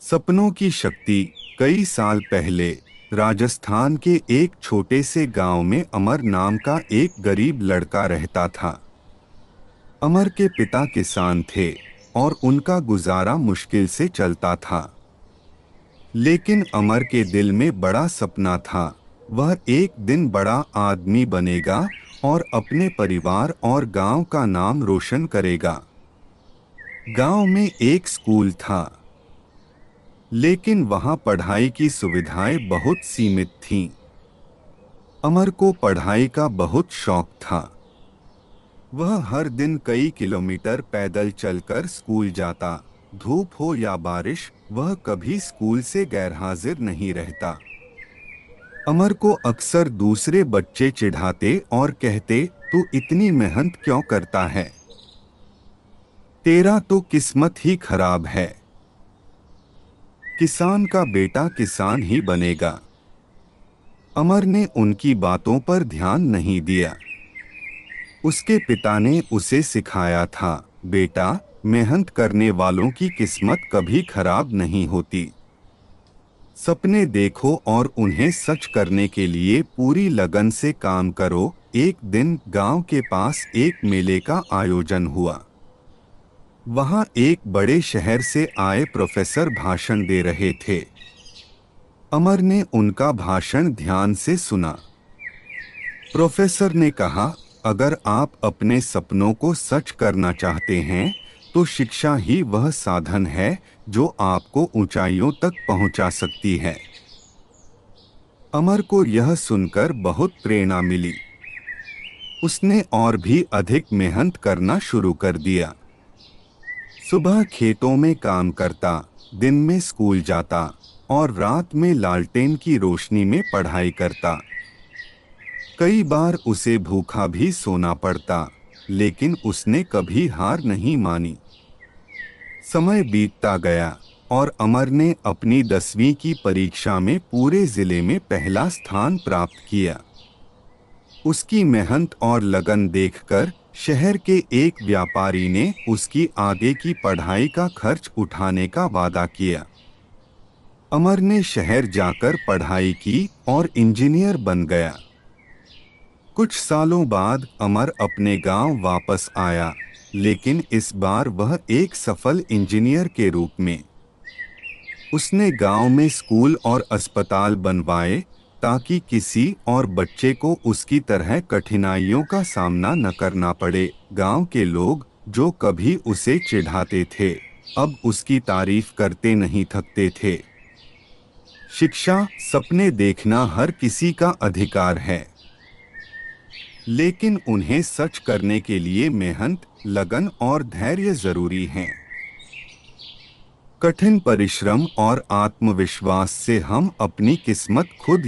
सपनों की शक्ति। कई साल पहले राजस्थान के एक छोटे से गांव में अमर नाम का एक गरीब लड़का रहता था। अमर के पिता किसान थे और उनका गुजारा मुश्किल से चलता था। लेकिन अमर के दिल में बड़ा सपना था। वह एक दिन बड़ा आदमी बनेगा और अपने परिवार और गांव का नाम रोशन करेगा। गांव में एक स्कूल था, लेकिन वहां पढ़ाई की सुविधाएं बहुत सीमित थीं। अमर को पढ़ाई का बहुत शौक था। वह हर दिन कई किलोमीटर पैदल चलकर स्कूल जाता। धूप हो या बारिश, वह कभी स्कूल से गैरहाजिर नहीं रहता। अमर को अक्सर दूसरे बच्चे चिढ़ाते और कहते, तू इतनी मेहनत क्यों करता है? तेरा तो किस्मत ही खराब है। किसान का बेटा किसान ही बनेगा। अमर ने उनकी बातों पर ध्यान नहीं दिया। उसके पिता ने उसे सिखाया था, बेटा, मेहनत करने वालों की किस्मत कभी खराब नहीं होती। सपने देखो और उन्हें सच करने के लिए पूरी लगन से काम करो। एक दिन गांव के पास एक मेले का आयोजन हुआ। वहां एक बड़े शहर से आए प्रोफेसर भाषण दे रहे थे। अमर ने उनका भाषण ध्यान से सुना। प्रोफेसर ने कहा, अगर आप अपने सपनों को सच करना चाहते हैं तो शिक्षा ही वह साधन है जो आपको ऊंचाइयों तक पहुंचा सकती है। अमर को यह सुनकर बहुत प्रेरणा मिली। उसने और भी अधिक मेहनत करना शुरू कर दिया। सुबह खेतों में काम करता, दिन में स्कूल जाता और रात में लालटेन की रोशनी में पढ़ाई करता। कई बार उसे भूखा भी सोना पड़ता, लेकिन उसने कभी हार नहीं मानी। समय बीतता गया और अमर ने अपनी 10वीं की परीक्षा में पूरे जिले में पहला स्थान प्राप्त किया। उसकी मेहनत और लगन देखकर शहर के एक व्यापारी ने उसकी आगे की पढ़ाई का खर्च उठाने का वादा किया। अमर ने शहर जाकर पढ़ाई की और इंजीनियर बन गया। कुछ सालों बाद अमर अपने गांव वापस आया, लेकिन इस बार वह एक सफल इंजीनियर के रूप में। उसने गांव में स्कूल और अस्पताल बनवाए ताकि किसी और बच्चे को उसकी तरह कठिनाइयों का सामना न करना पड़े। गांव के लोग जो कभी उसे चिढ़ाते थे, अब उसकी तारीफ करते नहीं थकते थे। शिक्षा, सपने देखना हर किसी का अधिकार है, लेकिन उन्हें सच करने के लिए मेहनत, लगन और धैर्य जरूरी हैं। कठिन परिश्रम और आत्मविश्वास से हम अपनी किस्मत खुद